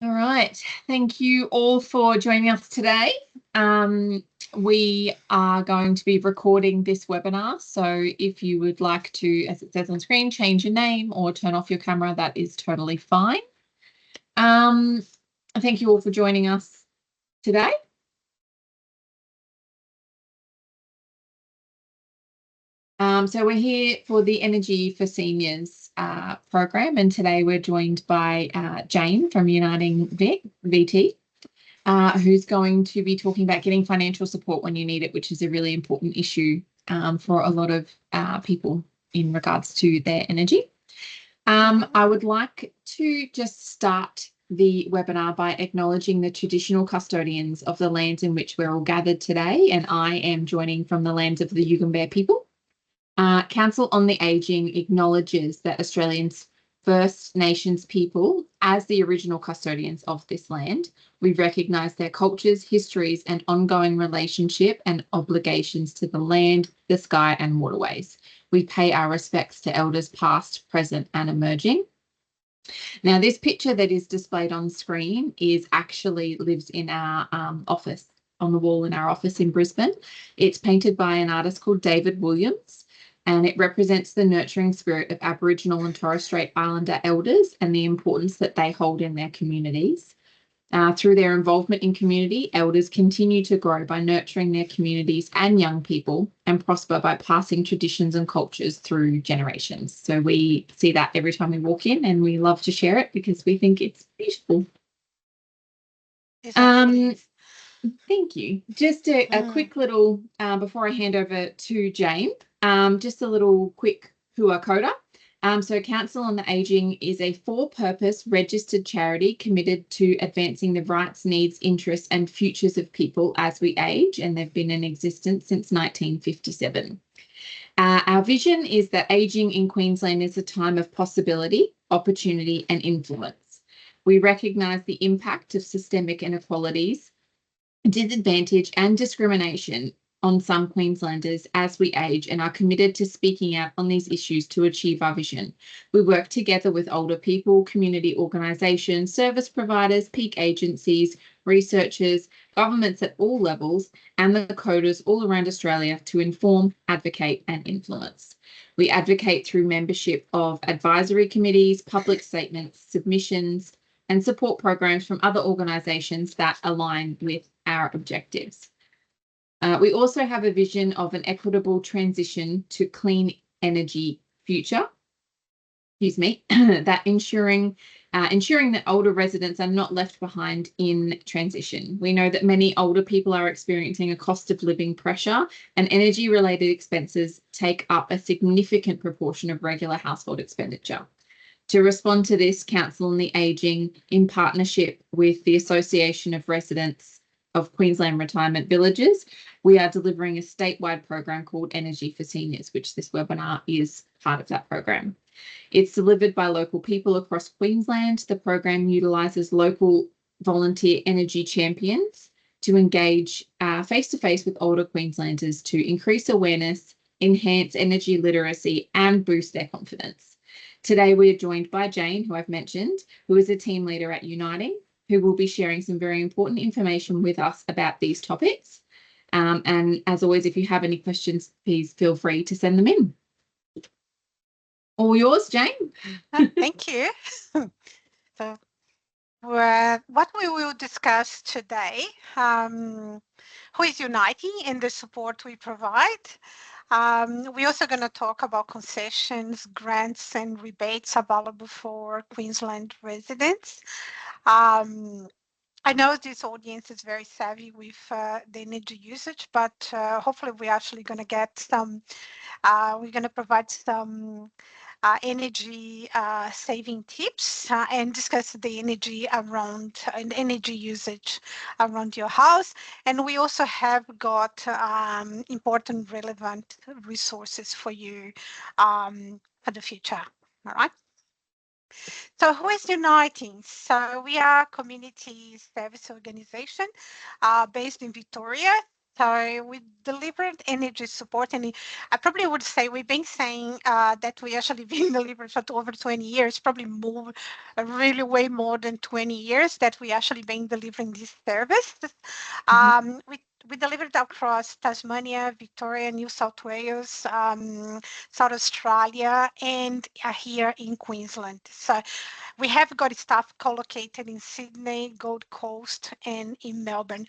All right. Thank you all for joining us today. We are going to be recording this webinar. So if you would like to, as it says on screen, change your name or turn off your camera, that is totally fine. Thank you all for joining us today. So we're here for the Energy4Seniors program, and today we're joined by Jane from Uniting VT. Who's going to be talking about getting financial support when you need it, which is a really important issue for a lot of people in regards to their energy. I would like to just start the webinar by acknowledging the traditional custodians of the lands in which we're all gathered today, and I am joining from the lands of the Yugambeh people. Council on the Aging acknowledges that Australians First Nations people, as the original custodians of this land, we recognise their cultures, histories, and ongoing relationship and obligations to the land, the sky, and waterways. We pay our respects to elders past, present, and emerging. Now, this picture that is displayed on screen lives in our office, on the wall in our office in Brisbane. It's painted by an artist called David Williams, and it represents the nurturing spirit of Aboriginal and Torres Strait Islander elders and the importance that they hold in their communities. Through their involvement in community, elders continue to grow by nurturing their communities and young people and prosper by passing traditions and cultures through generations. So we see that every time we walk in, and we love to share it because we think it's beautiful. Thank you. Just a quick little, before I hand over to Jane, just a little quick hua coda. So Council on the Aging is a for-purpose registered charity committed to advancing the rights, needs, interests and futures of people as we age, and they've been in existence since 1957. Our vision is that ageing in Queensland is a time of possibility, opportunity and influence. We recognise the impact of systemic inequalities, disadvantage and discrimination on some Queenslanders as we age, and are committed to speaking out on these issues to achieve our vision. We work together with older people, community organisations, service providers, peak agencies, researchers, governments at all levels, and the coders all around Australia to inform, advocate and influence. We advocate through membership of advisory committees, public statements, submissions, and support programs from other organisations that align with our objectives. We also have a vision of an equitable transition to clean energy future. That ensuring that older residents are not left behind in transition. We know that many older people are experiencing a cost of living pressure, and energy-related expenses take up a significant proportion of regular household expenditure. To respond to this, Council on the Aging, in partnership with the Association of Residents of Queensland Retirement Villages, we are delivering a statewide program called Energy4Seniors, which this webinar is part of that program. It's delivered by local people across Queensland. The program utilises local volunteer energy champions to engage face-to-face with older Queenslanders to increase awareness, enhance energy literacy and boost their confidence. Today, we are joined by Jane, who I've mentioned, who is a team leader at Uniting, who will be sharing some very important information with us about these topics. And as always, if you have any questions, please feel free to send them in. All yours, Jane. Thank you. So, what we will discuss today, who is Uniting and the support we provide. We're also going to talk about concessions, grants and rebates available for Queensland residents. I know this audience is very savvy with the energy usage, but hopefully we're actually going to get some, we're going to provide some energy saving tips and discuss the energy around and energy usage around your house. And we also have got important relevant resources for you for the future. All right. So who is Uniting? So we are a community service organization based in Victoria. So we delivered energy support, and I probably would say we've been saying that we actually been delivering for over 20 years, probably more, really way more than 20 years that we actually been delivering this service. We delivered across Tasmania, Victoria, New South Wales, South Australia, and here in Queensland. So we have got staff collocated in Sydney, Gold Coast, and in Melbourne.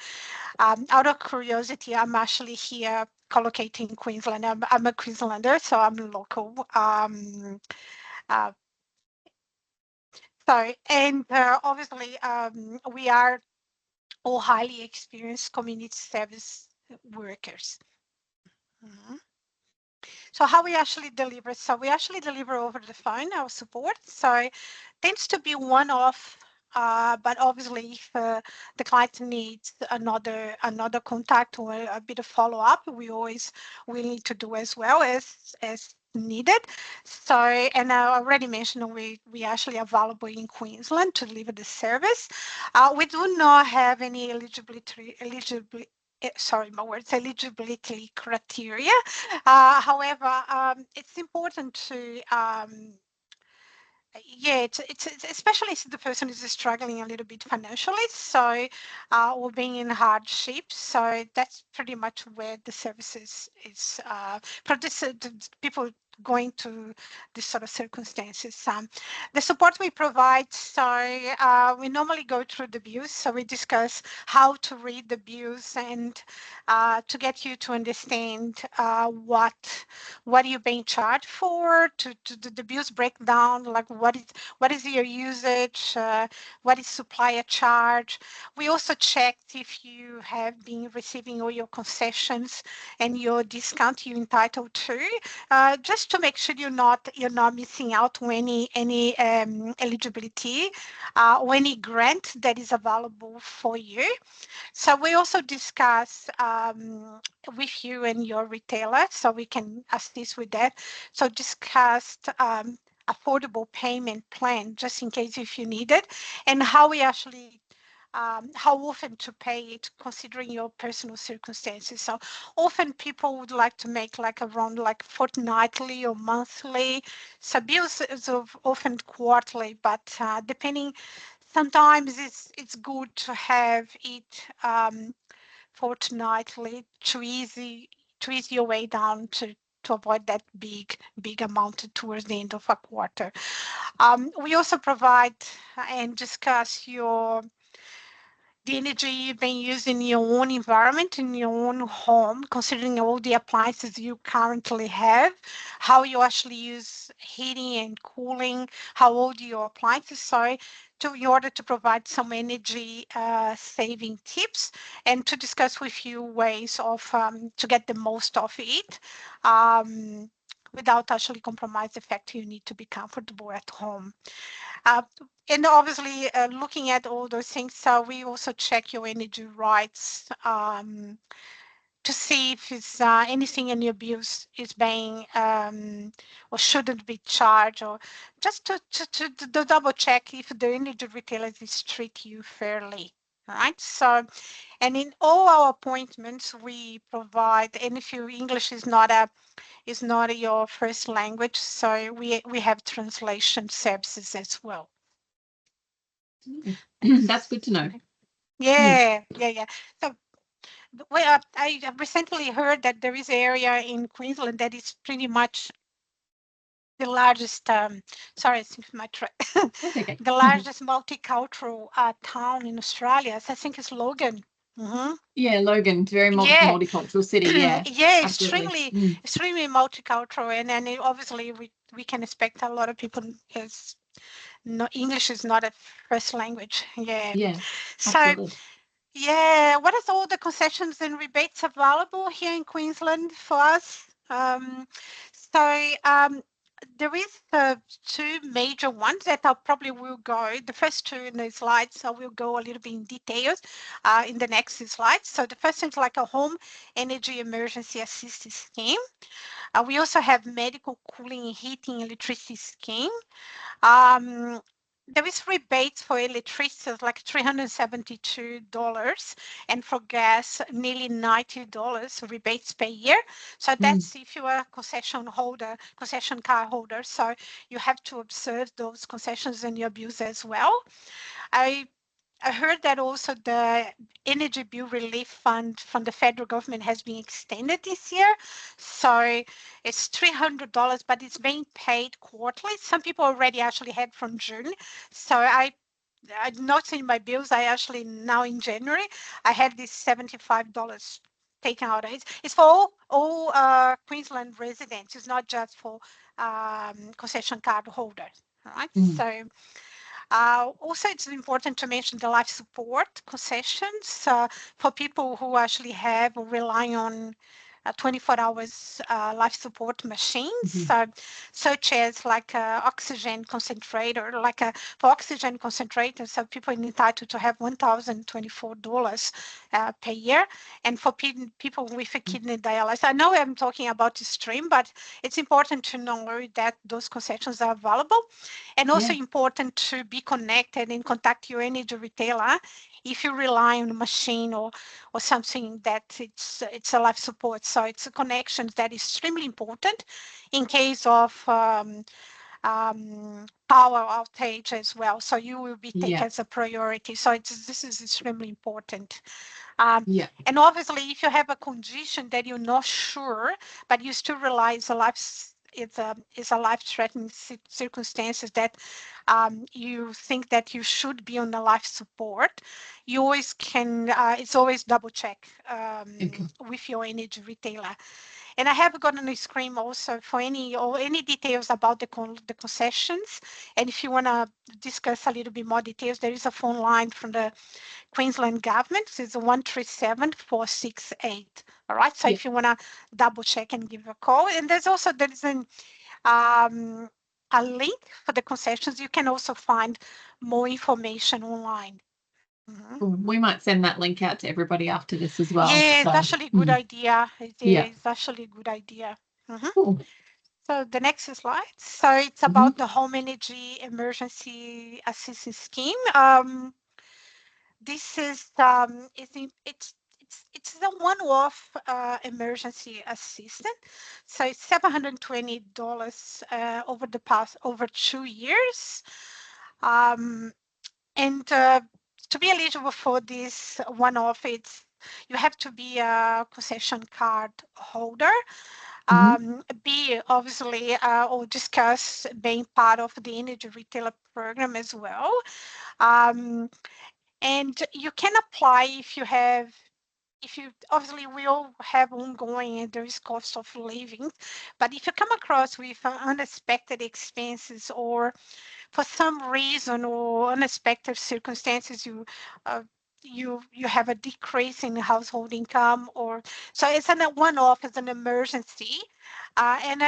Out of curiosity, I'm actually here collocating in Queensland. I'm a Queenslander, so I'm local. Uh, and obviously, we are all highly experienced community service workers. Mhm. So how we actually deliver? So we actually deliver over the phone our support. So it tends to be one-off, but obviously if the client needs another contact or a bit of follow-up, we always will need to do as well as needed. So, and I already mentioned we actually available in Queensland to deliver the service. We do not have any sorry, my words, eligibility criteria. However, it's important to yeah, it's especially if the person is struggling a little bit financially, so or being in hardship. So that's pretty much where the services is for this people going to this sort of circumstances. The support we provide, so we normally go through the bills, so we discuss how to read the bills and to get you to understand what are you being charged for, to the bills breakdown, like what is your usage, what is supplier charge. We also checked if you have been receiving all your concessions and your discount you're entitled to, just to make sure you're not missing out on any eligibility or any grant that is available for you. So we also discuss with you and your retailer, so we can assist with that. So discussed affordable payment plan, just in case if you need it, and how we actually how often to pay it considering your personal circumstances. So often people would like to make like around like fortnightly or monthly. So bills is often quarterly, but depending, sometimes it's good to have it fortnightly to ease your way down to avoid that big amount towards the end of a quarter. We also provide and discuss the energy you've been using in your own environment, in your own home, considering all the appliances you currently have, how you actually use heating and cooling, how old your appliances are, in order to provide some energy saving tips and to discuss with you ways of to get the most of it. Without actually compromise the fact you need to be comfortable at home. Uh, and obviously, looking at all those things, so we also check your energy rights to see if it's anything in your bills is being or shouldn't be charged, or just to double check if the energy retailers is treat you fairly. Right. So, and in all our appointments, we provide, and if your English is not your first language, so we have translation services as well. That's good to know. Yeah. So I recently heard that there is an area in Queensland that is pretty much the largest, sorry, it's my Okay. the largest multicultural town in Australia. So I think it's Logan. Mm-hmm. Yeah, Logan, very Yeah. multicultural city. Yeah, Yeah, absolutely. extremely multicultural, and then obviously we can expect a lot of people is no English is not a first language. Yeah. Yeah, So absolutely. yeah, what is all the concessions and rebates available here in Queensland for us? So there is two major ones that I probably will go. The first two in the slides, I will go a little bit in details in the next slides. So the first thing is like a home energy emergency assistance scheme. We also have medical cooling, heating, electricity scheme. Um, there is rebates for electricity, like $372, and for gas, nearly $90 rebates per year. So that's if you are a concession car holder. So you have to observe those concessions in your bills as well. I I heard that also the energy bill relief fund from the federal government has been extended this year. So it's $300, but it's being paid quarterly. Some people already actually had from June. So I noticed in my bills, I actually now in January, I had this $75 taken out. It's for all Queensland residents. It's not just for concession card holders. All right. So also, it's important to mention the life support concessions for people who actually have or rely on 24 hours life support machines, such as like oxygen concentrator, like for oxygen concentrator, so people are entitled to have $1,024 per year. And for people with a kidney dialysis, I know I'm talking about the stream, but it's important to know that those concessions are available, and also important to be connected and contact your energy retailer if you rely on a machine or something that it's a life support. So it's a connection that is extremely important in case of power outage as well. So you will be taken as a priority. So this is extremely important. And obviously, if you have a condition that you're not sure, but you still realize it's a life-threatening circumstances that you think that you should be on the life support, you always can. It's always double check with your energy retailer. And I have got on the screen also for any details about the concessions. And if you want to discuss a little bit more details, there is a phone line from the Queensland government. It's 137-468. All right. So if you want to double check and give a call, and there's a link for the concessions. You can also find more information online. We might send that link out to everybody after this as well. Yeah, it's actually a good idea. It's actually a good idea. Cool. So the next slide. So it's about the home energy emergency assistance scheme. This is it's a one-off emergency assistance. So it's $720 over 2 years. And to be eligible for this one-off, you have to be a concession card holder. B, obviously, or discuss being part of the energy retailer program as well. And you can apply if you obviously we all have ongoing and there is cost of living, but if you come across with unexpected expenses or for some reason or unexpected circumstances, uh, you have a decrease in household income, or so it's a one-off, it's an emergency, and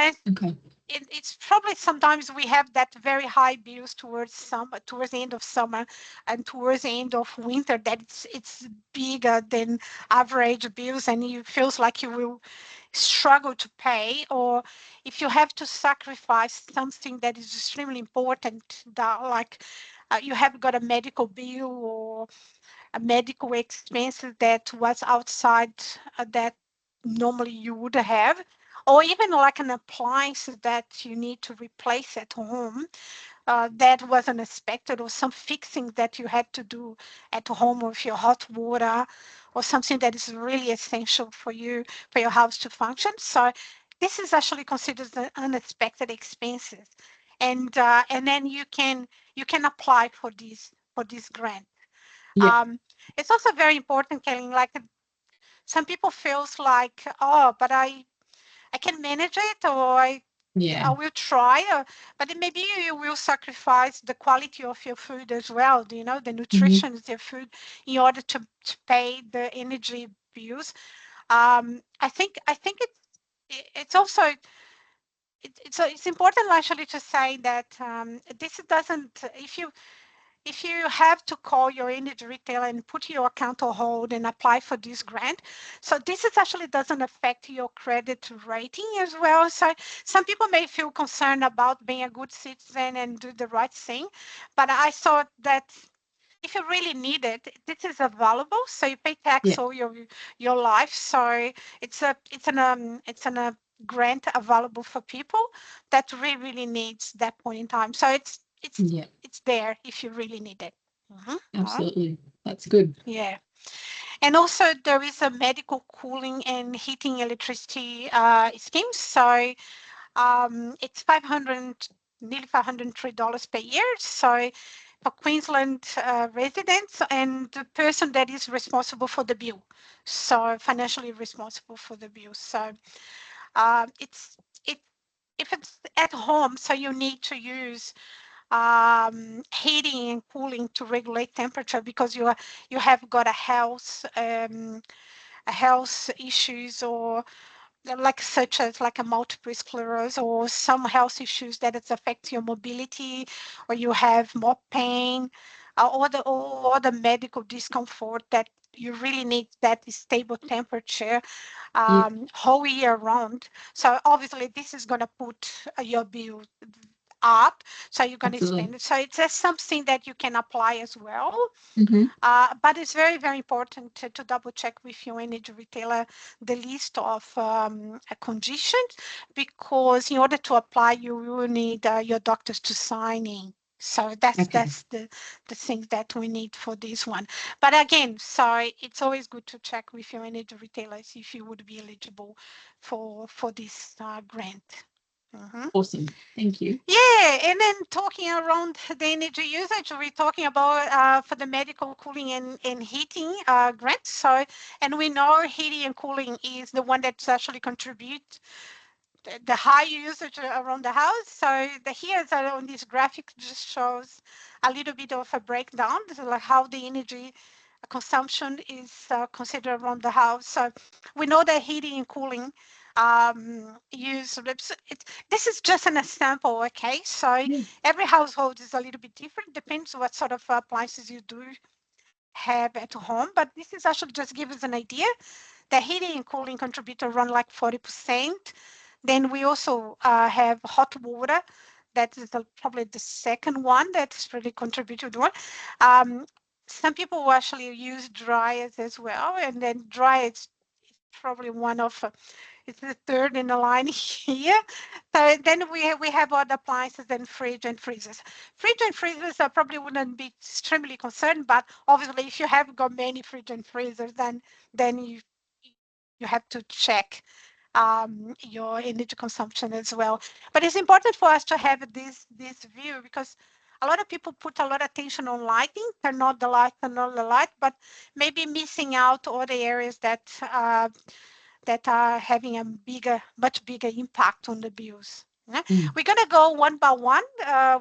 it's probably sometimes we have that very high bills towards the end of summer and towards the end of winter that it's bigger than average bills, and you feels like you will struggle to pay, or if you have to sacrifice something that is extremely important, that like you have got a medical bill or a medical expense that was outside that normally you would have, or even like an appliance that you need to replace at home that was unexpected, or some fixing that you had to do at home with your hot water, or something that is really essential for your house to function. So this is actually considered the unexpected expenses, and then you can apply for this grant. It's also very important, Kelly, like some people feels like, oh, but I can manage it, or I will try, but then maybe you will sacrifice the quality of your food as well, the nutrition of your food in order to pay the energy bills. I think it's also it's important actually to say that this doesn't, if you if you have to call your energy retailer and put your account on hold and apply for this grant, so this is actually doesn't affect your credit rating as well. So some people may feel concerned about being a good citizen and do the right thing, but I thought that if you really need it, this is available. So you pay tax Yeah. all your life. So it's an grant available for people that really needs that point in time. So Yeah. it's there if you really need it. Mhm. Absolutely. That's good. Yeah. And also there is a medical cooling and heating electricity scheme. So it's 500, nearly $503 per year. So for Queensland residents and the person that is responsible for the bill, so financially responsible for the bill. So it's it if it's at home, so you need to use heating and cooling to regulate temperature because you have got a health issues or like such as like a multiple sclerosis or some health issues that it affects your mobility or you have more pain or the medical discomfort that you really need that stable temperature Yeah. whole year round. So obviously this is going to put your bill up, so you're going to Absolutely. spend it. So it's just something that you can apply as well. Mm-hmm. But it's very, very important to double check with your energy retailer the list of conditions because in order to apply, you will need your doctors to sign in. So that's Okay. the thing that we need for this one. But again, so it's always good to check with your energy retailers if you would be eligible for this grant. Mhm. Awesome. Thank you. Yeah, and then talking around the energy usage, we're talking about for the medical cooling and heating grants. So, and we know heating and cooling is the one that's actually contribute the high usage around the house. So the here on this graphic just shows a little bit of a breakdown, so like how the energy consumption is considered around the house. So we know that heating and cooling use this is just an example, okay? So Yeah. every household is a little bit different, depends what sort of appliances you do have at home, but this is actually just give us an idea. The heating and cooling contribute around like 40%. Then we also have hot water. That is probably the second one that's really contributed one. Um, some people will actually use dryers as well, and then dryers is probably one of it's the third in the line here. So then we have other appliances and fridge and freezers. Fridge and freezers I probably wouldn't be extremely concerned, but obviously if you have got many fridge and freezers, then you have to check your energy consumption as well. But it's important for us to have this view because a lot of people put a lot of attention on lighting, turn on the light, but maybe missing out all the areas that are having a much bigger impact on the bills. Yeah. Mm. We're going to go one by one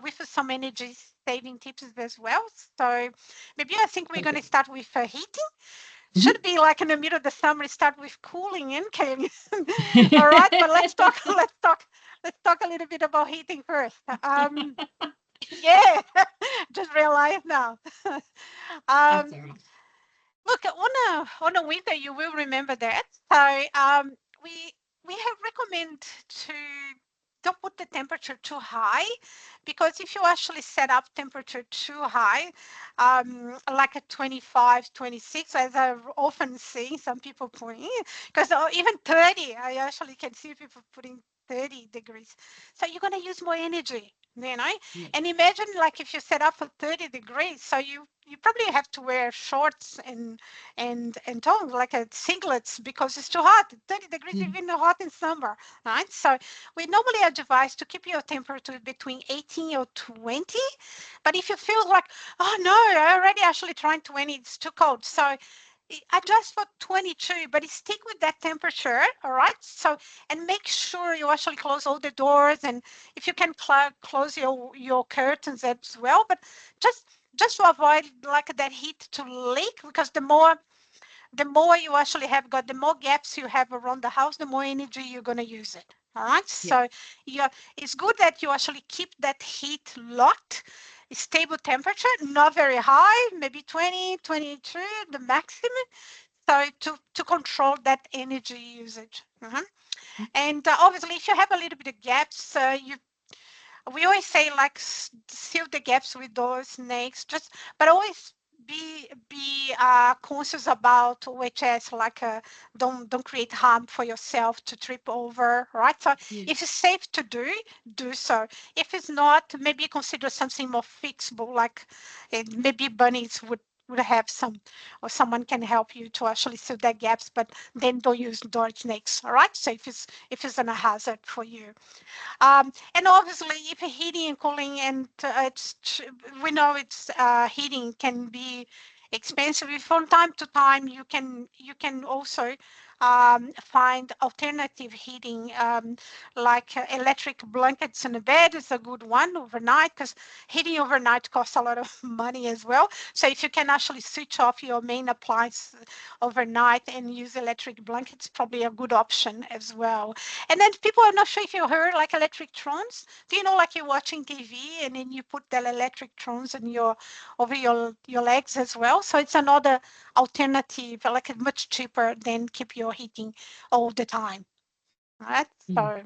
with some energy saving tips as well. So maybe I think we're going to Perfect. start with heating. Should Mm-hmm. be like in the middle of the summer, start with cooling and cooling. All right, but let's talk a little bit about heating first. Yeah, just realized now. That's um, all right. Look, on a winter, you will remember that. So we we have recommend to don't put the temperature too high because if you actually set up temperature too high, like a 25, 26, as I often see some people putting, because even 30, I actually can see people putting 30 degrees. So you're going to use more energy, you know? Yeah. And imagine like if you set up for 30 degrees, so you probably have to wear shorts and tongs like a singlets because it's too hot. 30 degrees Mm. even hot in summer, right? So we normally advise to keep your temperature between 18 or 20. But if you feel like, oh no, I already actually tried 20, it's too cold. So adjust for 22, but stick with that temperature, all right? So, and make sure you actually close all the doors and if you can close your curtains as well, but just just to avoid like that heat to leak because the more you actually have got, the more gaps you have around the house, the more energy you're going to use it. All right. Yeah. So yeah, it's good that you actually keep that heat locked stable temperature, not very high, maybe 20, 22, the maximum. So to control that energy usage. And obviously, if you have a little bit of gaps, we always say like seal the gaps with those snakes. But always be conscious about OHS, like don't create harm for yourself to trip over, right? So if it's safe to do so. If it's not, maybe consider something more fixable, like maybe bunnies would have some, or someone can help you to actually seal their gaps, but then don't use door snakes, all right? So if it's a hazard for you. And obviously, if heating and cooling, and we know it's heating can be expensive. From time to time, you can also find alternative heating, like electric blankets in the bed is a good one overnight, because heating overnight costs a lot of money as well. So if you can actually switch off your main appliance overnight and use electric blankets, probably a good option as well. And then people are not sure if you heard like electric trons. Do you know, like you're watching TV and then you put the electric trons in over your legs as well? So it's another alternative, like much cheaper than keep your heating all the time, right? So,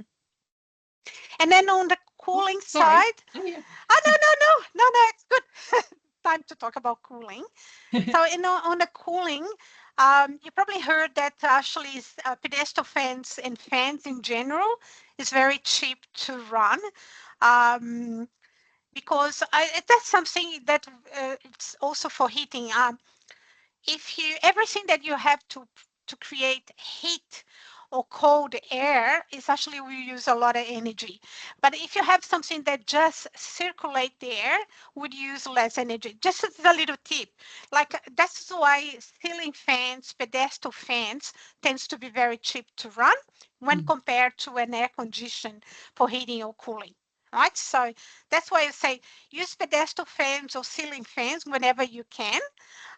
and then on the cooling Sorry. side, Oh, yeah. no, it's good. Time to talk about cooling. So, on the cooling, you probably heard that actually pedestal fans and fans in general is very cheap to run, um, because that's something that it's also for heating. If you everything that you have to create heat or cold air is actually we use a lot of energy. But if you have something that just circulate the air, would use less energy. Just as a little tip, like that's why ceiling fans, pedestal fans tends to be very cheap to run when compared to an air condition for heating or cooling. Right, so that's why I say use pedestal fans or ceiling fans whenever you can,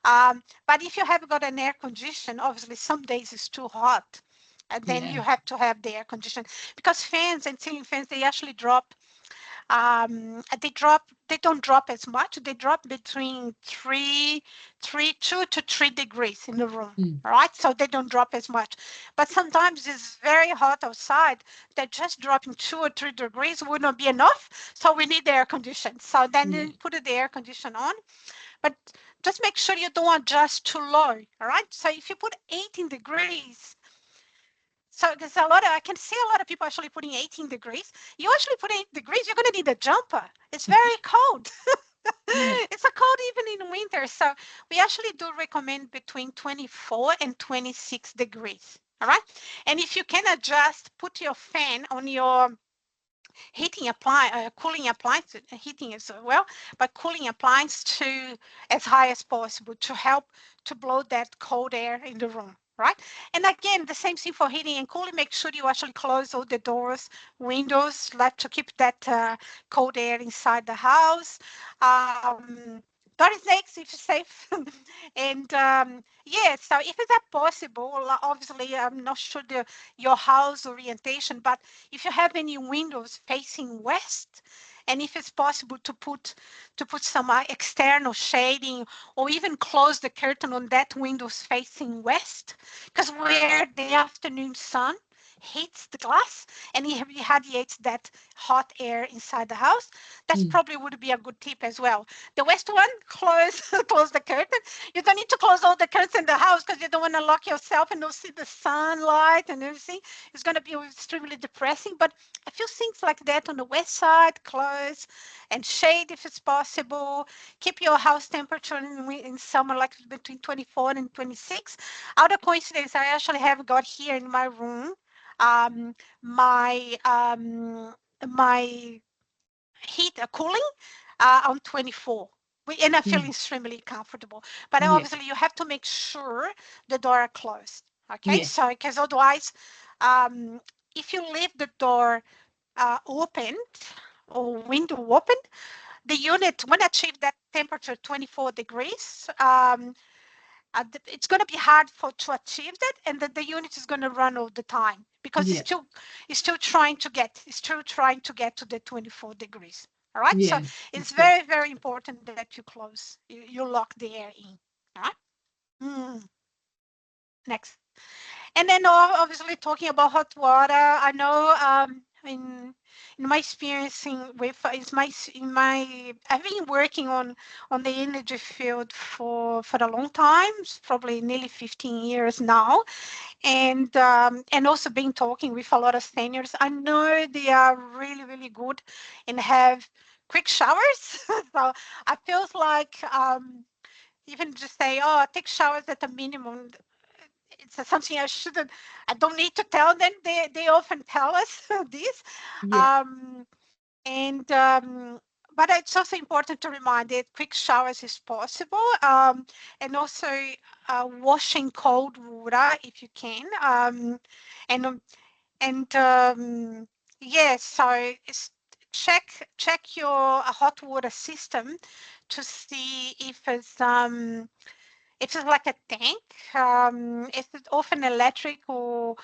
but if you have got an air condition, obviously some days it's too hot, and then you have to have the air condition, because fans and ceiling fans, they actually drop. They don't drop as much. They drop between 2 to 3 degrees in the room, right? So they don't drop as much. But sometimes it's very hot outside. That just dropping 2 or 3 degrees would not be enough. So we need the air condition. So then you put the air condition on, but just make sure you don't adjust too low, all right? So if you put 18 degrees, so there's I can see a lot of people actually putting 18 degrees. You actually put 8 degrees, you're going to need a jumper. It's very cold. It's a cold even in winter. So we actually do recommend between 24 and 26 degrees, all right? And if you can adjust, put your fan on your cooling appliance, heating as well, but cooling appliance to as high as possible to help to blow that cold air in the room, right? And again, the same thing for heating and cooling. Make sure you actually close all the doors, windows, like to keep that cold air inside the house. Door snakes if safe. And yeah, so if it's possible, obviously I'm not sure your house orientation, but if you have any windows facing west, and if it's possible to put some external shading, or even close the curtain on that windows facing west, because where the afternoon sun hits the glass and it radiates that hot air inside the house, that's probably would be a good tip as well. The west one, close close the curtain. You don't need to close all the curtains in the house, because you don't want to lock yourself and don't see the sunlight and everything. It's going to be extremely depressing. But a few things like that on the west side, close and shade if it's possible. Keep your house temperature in summer like between 24 and 26. Out of coincidence, I actually have got here in my room um, my my heat cooling on 24. And I feel extremely comfortable. But obviously, you have to make sure the door are closed. Okay, so because otherwise, um, if you leave the door opened or window open, the unit when achieve that temperature 24 degrees, it's going to be hard to achieve that, and the unit is going to run all the time, because it's still trying to get to the 24 degrees. All right. So Yes. it's Yeah. very, very important that you close, you lock the air in. All right. Next. And then obviously talking about hot water, I know in my experiencing with I've been working on the energy field for a long time, probably nearly 15 years now, and also been talking with a lot of seniors. I know they are really, really good and have quick showers. So I feels like even just say, oh, take showers at a minimum. It's something I don't need to tell them. They often tell us this. Yeah. Um, and but it's also important to remind that quick showers is possible, and also washing cold water if you can, and and yes, so check your hot water system to see if it's like a tank, if it's often electric or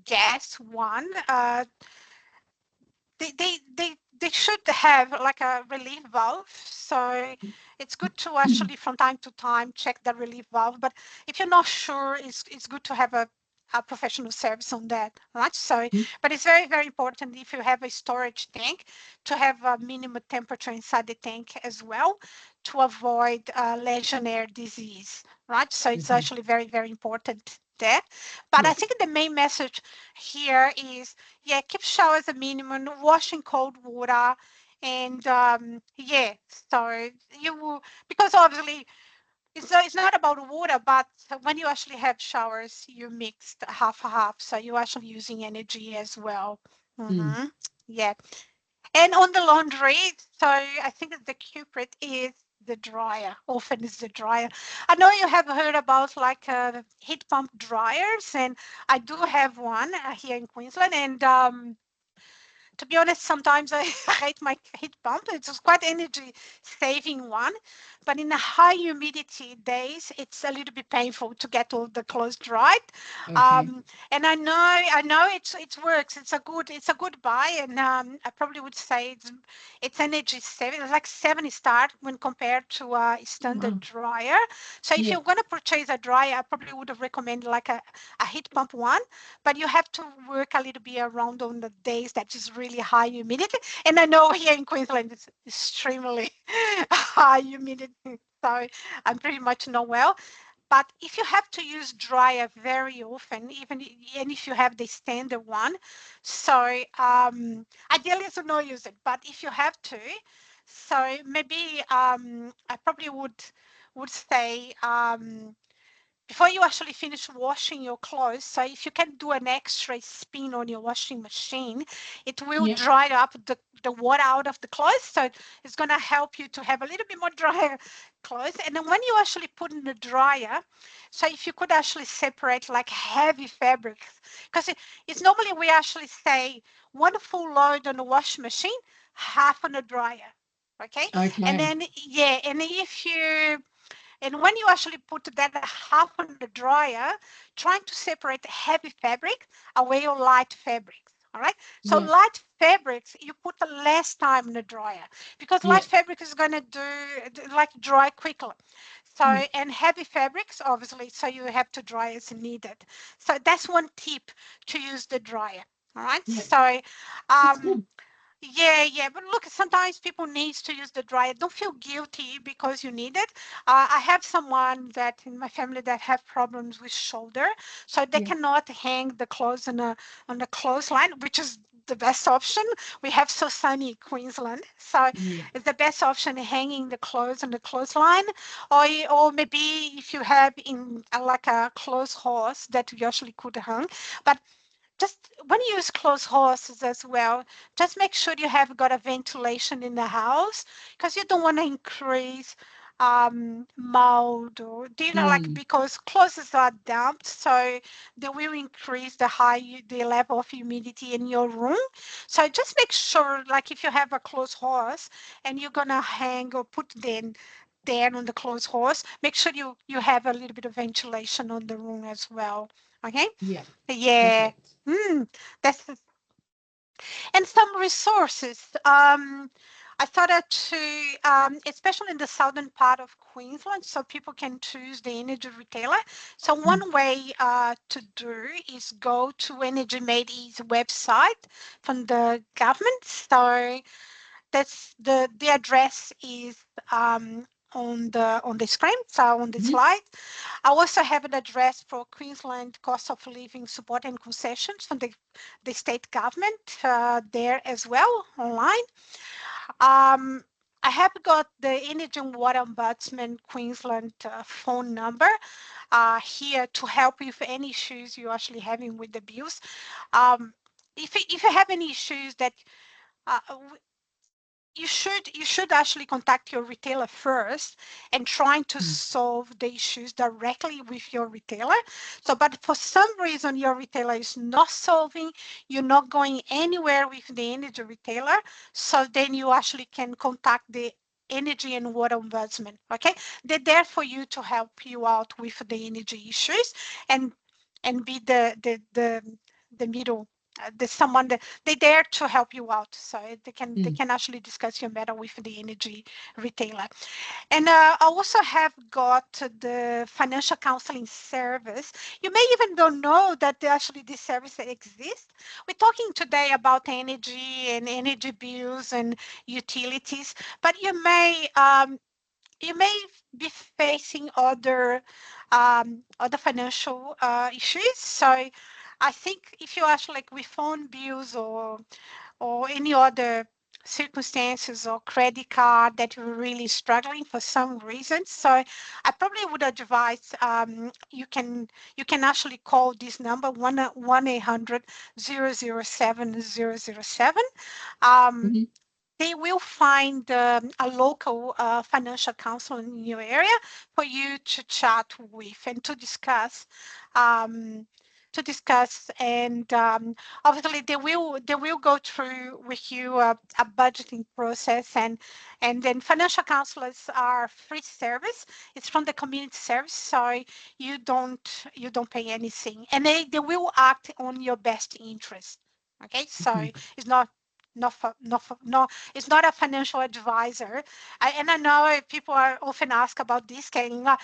gas one. They should have like a relief valve. So it's good to actually from time to time check the relief valve. But if you're not sure, it's good to have a professional service on that, right? So, but it's very, very important if you have a storage tank to have a minimum temperature inside the tank as well to avoid Legionnaire disease, right? So it's actually very, very important there. But I Yeah. think the main message here is, yeah, keep showers a minimum, washing cold water, and yeah, so you will, because obviously it's not about water, but when you actually have showers, you mixed half a half, so you're actually using energy as well. Mm. Yeah, and on the laundry, so I think the culprit is the dryer. Often is the dryer. I know you have heard about like heat pump dryers, and I do have one here in Queensland, and to be honest, sometimes I hate my heat pump. It's quite energy saving one, but in the high humidity days, it's a little bit painful to get all the clothes dried. Okay. And I know it works. It's a good buy, and I probably would say it's energy saving. It's like 70 start when compared to a standard Wow. dryer. So if Yeah. you're gonna purchase a dryer, I probably would have recommended like a heat pump one, but you have to work a little bit around on the days that is really high humidity. And I know here in Queensland it's extremely high humidity, so I'm pretty much know well. But if you have to use dryer very often, and if you have the standard one, so ideally to not use it. But if you have to, so maybe I probably would say before you actually finish washing your clothes, so if you can do an extra spin on your washing machine, it will Yeah. dry up the water out of the clothes. So it's going to help you to have a little bit more drier clothes. And then when you actually put in the dryer, so if you could actually separate like heavy fabrics, because it's normally we actually say one full load on the washing machine, half on the dryer. Okay. And Okay. then, yeah, and if you and when you actually put that half on the dryer, trying to separate heavy fabric away your light fabrics. All right. So Yeah. light fabrics, you put less time in the dryer because light Yeah. fabric is going to like dry quickly. So, Yeah. and heavy fabrics, obviously, so you have to dry as needed. So that's one tip to use the dryer. All right. Yeah. So, That's um, good. yeah, yeah, but look, sometimes people needs to use the dryer. Don't feel guilty because you need it. I have someone that in my family that have problems with shoulder, so they Yeah. cannot hang the clothes on the clothesline, which is the best option. We have so sunny Queensland, so Yeah. it's the best option hanging the clothes on the clothesline, or maybe if you have in like a clothes horse that you actually could hang, but just when you use clothes horses as well, just make sure you have got a ventilation in the house because you don't want to increase mold or do you know like Mm. because clothes are damp, so they will increase the level of humidity in your room. So just make sure like if you have a clothes horse and you're gonna hang or put them there on the clothes horse, make sure you have a little bit of ventilation on the room as well. Okay. Yeah. Yeah. Perfect. Mm, that's And some resources. I thought to, especially in the southern part of Queensland, so people can choose the energy retailer. So one way to do is go to Energy Made Easy website from the government. So that's the address is on the screen, so on the slide. I also have an address for Queensland cost of living support and concessions from the state government there as well online. I have got the Energy and Water Ombudsman Queensland phone number here to help you with any issues you're actually having with the bills. If you have any issues that uh, you should actually contact your retailer first and trying to solve the issues directly with your retailer. So, but for some reason your retailer is not solving, you're not going anywhere with the energy retailer. So then you actually can contact the Energy and Water Ombudsman. Okay, they're there for you to help you out with the energy issues and be the middle, there's someone that they're there to help you out, so they can actually discuss your matter with the energy retailer. And I also have got the financial counseling service. You may even don't know that actually this service exists. We're talking today about energy and energy bills and utilities, but you may be facing other financial issues. So I think if you actually like with phone bills or any other circumstances or credit card that you're really struggling for some reason, so I probably would advise you can actually call this number 1-800-007-007. They will find a local financial counselor in your area for you to chat with and um, to discuss. And obviously, they will go through with you a budgeting process, and then financial counselors are free service. It's from the community service, so you don't pay anything, and they will act on your best interest. Okay, so it's not it's not a financial advisor. And I know people are often asked about this, Kaylin. But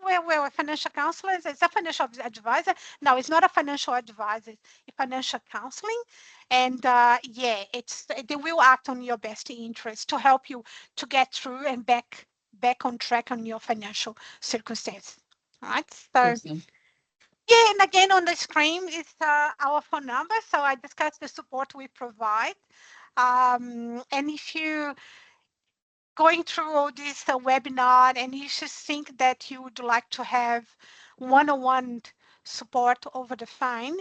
we're a financial counselor. It's a financial advisor. No, it's not a financial advisor. It's financial counseling. And yeah, they will act on your best interest to help you to get through and back on track on your financial circumstance. All right. So Awesome. yeah, and again on the screen is our phone number. So I discussed the support we provide. And if you going through all this webinar and you just think that you would like to have one-on-one support over the phone,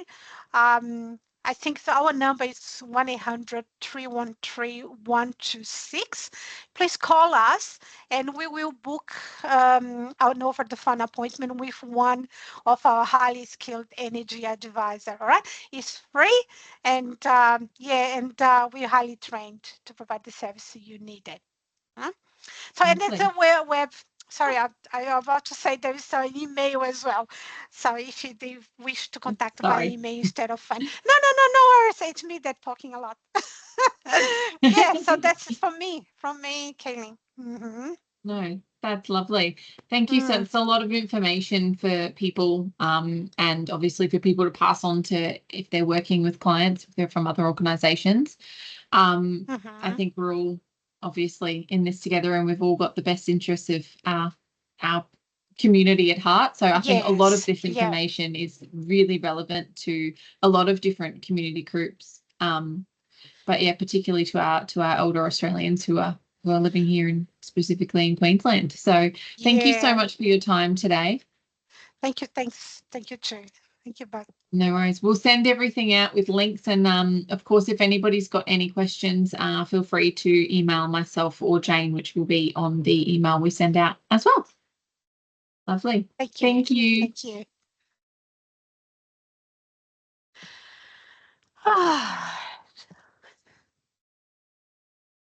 I think our number is 1-800-313-126. Please call us and we will book an over the phone appointment with one of our highly skilled energy advisor. All right, it's free, and we're highly trained to provide the service you needed. Huh? So, and it's a web. Sorry, I'm about to say there is an email as well. So if they wish to contact via Sorry. email instead of phone. No worries. It's me that talking a lot. Yeah, so that's from me, Kayleen. No, that's lovely. Thank you. So it's a lot of information for people, and obviously for people to pass on to if they're working with clients, if they're from other organizations. I think we're all obviously in this together and we've all got the best interests of our community at heart. So I think a lot of this information is really relevant to a lot of different community groups. But yeah, particularly to our older Australians who are living here and specifically in Queensland. So thank you so much for your time today. Thank you. Thank you, too. Thank you, Bud. No worries. We'll send everything out with links. And of course, if anybody's got any questions, feel free to email myself or Jane, which will be on the email we send out as well. Lovely. Thank you. Thank you. Thank you.